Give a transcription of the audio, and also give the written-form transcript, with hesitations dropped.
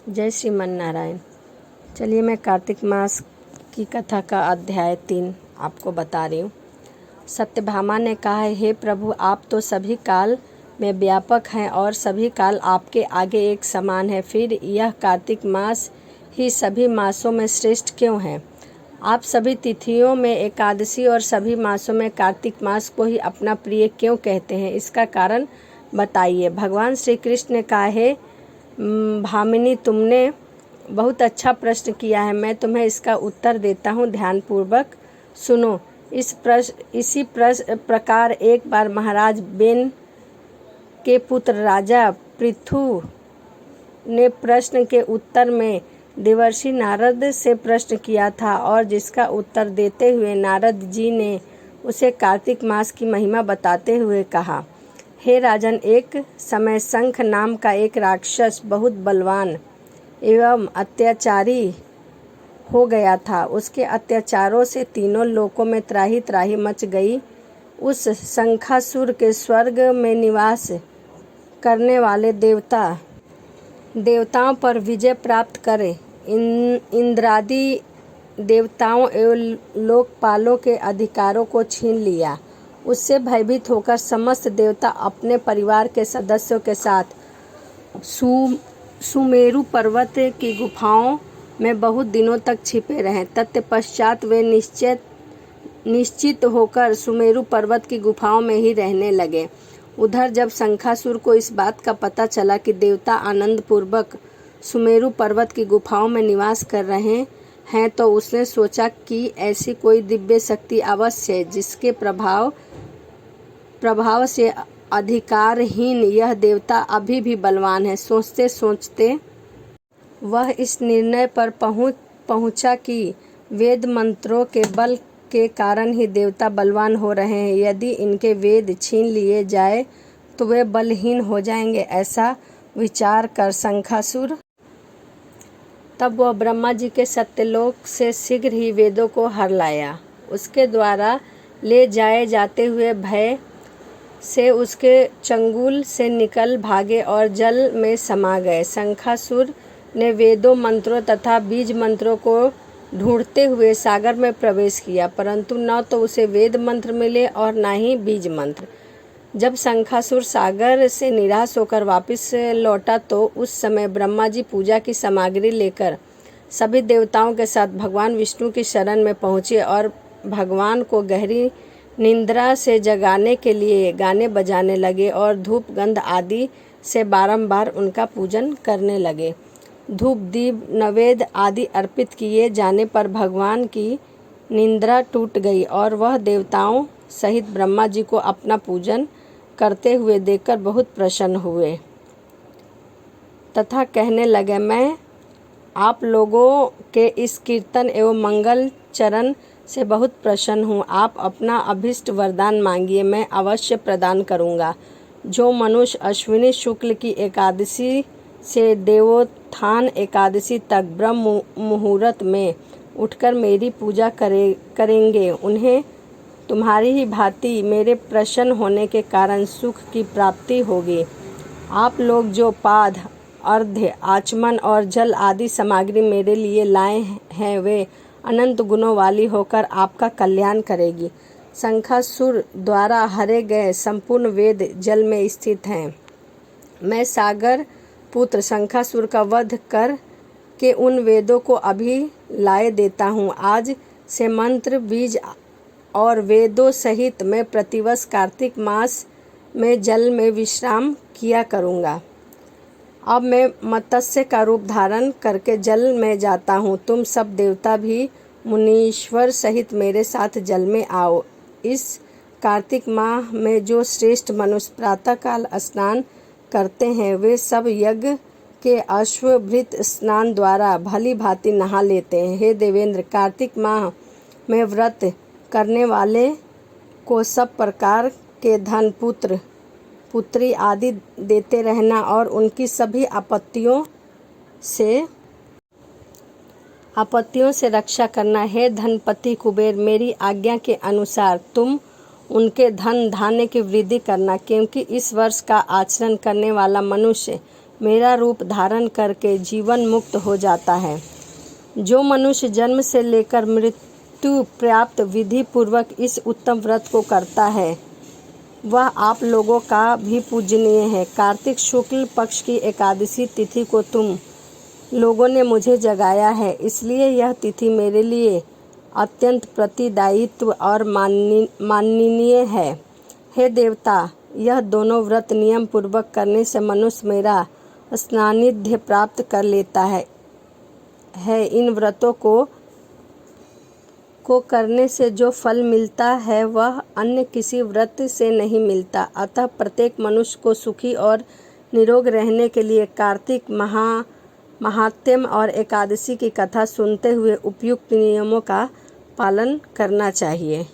जय श्रीमन नारायण। चलिए मैं कार्तिक मास की कथा का अध्याय 3 आपको बता रही हूँ। सत्यभामा ने कहा, हे प्रभु, आप तो सभी काल में व्यापक हैं और सभी काल आपके आगे एक समान है। फिर यह कार्तिक मास ही सभी मासों में श्रेष्ठ क्यों है? आप सभी तिथियों में एकादशी और सभी मासों में कार्तिक मास को ही अपना प्रिय क्यों कहते हैं? इसका कारण बताइए। भगवान श्री कृष्ण ने कहा, हे भामिनी, तुमने बहुत अच्छा प्रश्न किया है। मैं तुम्हें इसका उत्तर देता हूँ, ध्यानपूर्वक सुनो। इसी प्रकार एक बार महाराज बेन के पुत्र राजा पृथु ने प्रश्न के उत्तर में देवर्षि नारद से प्रश्न किया था और जिसका उत्तर देते हुए नारद जी ने उसे कार्तिक मास की महिमा बताते हुए कहा, हे राजन, एक समय शंख नाम का एक राक्षस बहुत बलवान एवं अत्याचारी हो गया था। उसके अत्याचारों से तीनों लोकों में त्राही त्राही मच गई। उस शंखासुर के स्वर्ग में निवास करने वाले देवताओं पर विजय प्राप्त करे इंद्रादि देवताओं एवं लोकपालों के अधिकारों को छीन लिया। उससे भयभीत होकर समस्त देवता अपने परिवार के सदस्यों के साथ सुमेरु पर्वत की गुफाओं में बहुत दिनों तक छिपे रहे। तत्पश्चात वे निश्चित होकर सुमेरु पर्वत की गुफाओं में ही रहने लगे। उधर जब शंखासुर को इस बात का पता चला कि देवता आनंद पूर्वक सुमेरु पर्वत की गुफाओं में निवास कर रहे हैं, तो उसने सोचा कि ऐसी कोई दिव्य शक्ति अवश्य है जिसके प्रभाव से अधिकारहीन यह देवता अभी भी बलवान है। सोचते सोचते वह इस निर्णय पर पहुंचा कि वेद मंत्रों के बल के कारण ही देवता बलवान हो रहे हैं। यदि इनके वेद छीन लिए जाए तो वे बलहीन हो जाएंगे। ऐसा विचार कर शंखासुर तब वह ब्रह्मा जी के सत्यलोक से शीघ्र ही वेदों को हर लाया। उसके द्वारा ले जाए जाते हुए भय से उसके चंगुल से निकल भागे और जल में समा गए। शंखासुर ने वेदों, मंत्रों तथा बीज मंत्रों को ढूंढते हुए सागर में प्रवेश किया, परंतु न तो उसे वेद मंत्र मिले और न ही बीज मंत्र। जब शंखासुर सागर से निराश होकर वापस लौटा तो उस समय ब्रह्मा जी पूजा की सामग्री लेकर सभी देवताओं के साथ भगवान विष्णु की शरण में पहुँचे और भगवान को गहरी निंद्रा से जगाने के लिए गाने बजाने लगे और धूप गंध आदि से बारंबार उनका पूजन करने लगे। धूप, दीप, नैवेद्य आदि अर्पित किए जाने पर भगवान की निंद्रा टूट गई और वह देवताओं सहित ब्रह्मा जी को अपना पूजन करते हुए देखकर बहुत प्रसन्न हुए तथा कहने लगे, मैं आप लोगों के इस कीर्तन एवं मंगल चरण से बहुत प्रसन्न हूँ। आप अपना अभीष्ट वरदान मांगिए, मैं अवश्य प्रदान करूँगा। जो मनुष्य अश्विनी शुक्ल की एकादशी से देवोत्थान एकादशी तक ब्रह्म मुहूर्त में उठकर मेरी पूजा करेंगे, उन्हें तुम्हारी ही भांति मेरे प्रसन्न होने के कारण सुख की प्राप्ति होगी। आप लोग जो पाद, अर्घ्य, आचमन और जल आदि सामग्री मेरे लिए लाए हैं, वे अनंत गुणों वाली होकर आपका कल्याण करेगी। शंखासुर द्वारा हरे गए संपूर्ण वेद जल में स्थित हैं। मैं सागर पुत्र शंखासुर का वध कर के उन वेदों को अभी लाए देता हूँ। आज से मंत्र, बीज और वेदों सहित मैं प्रतिवर्ष कार्तिक मास में जल में विश्राम किया करूँगा। अब मैं मत्स्य का रूप धारण करके जल में जाता हूँ। तुम सब देवता भी मुनीश्वर सहित मेरे साथ जल में आओ। इस कार्तिक माह में जो श्रेष्ठ मनुष्य प्रातःकाल स्नान करते हैं, वे सब यज्ञ के अश्वभृत स्नान द्वारा भली भांति नहा लेते हैं। हे देवेंद्र, कार्तिक माह में व्रत करने वाले को सब प्रकार के धन, पुत्र पुत्री आदि देते रहना और उनकी सभी आपत्तियों से रक्षा करना। हे धनपति कुबेर, मेरी आज्ञा के अनुसार तुम उनके धन धान्य की वृद्धि करना, क्योंकि इस वर्ष का आचरण करने वाला मनुष्य मेरा रूप धारण करके जीवन मुक्त हो जाता है। जो मनुष्य जन्म से लेकर मृत्यु पर्यंत विधि पूर्वक इस उत्तम व्रत को करता है वह आप लोगों का भी पूजनीय है। कार्तिक शुक्ल पक्ष की एकादशी तिथि को तुम लोगों ने मुझे जगाया है, इसलिए यह तिथि मेरे लिए अत्यंत प्रतिदायित्व और माननीय है। हे देवता, यह दोनों व्रत नियम पूर्वक करने से मनुष्य मेरा सान्निध्य प्राप्त कर लेता है। इन व्रतों को करने से जो फल मिलता है वह अन्य किसी व्रत से नहीं मिलता। अतः प्रत्येक मनुष्य को सुखी और निरोग रहने के लिए कार्तिक महात्म्य और एकादशी की कथा सुनते हुए उपयुक्त नियमों का पालन करना चाहिए।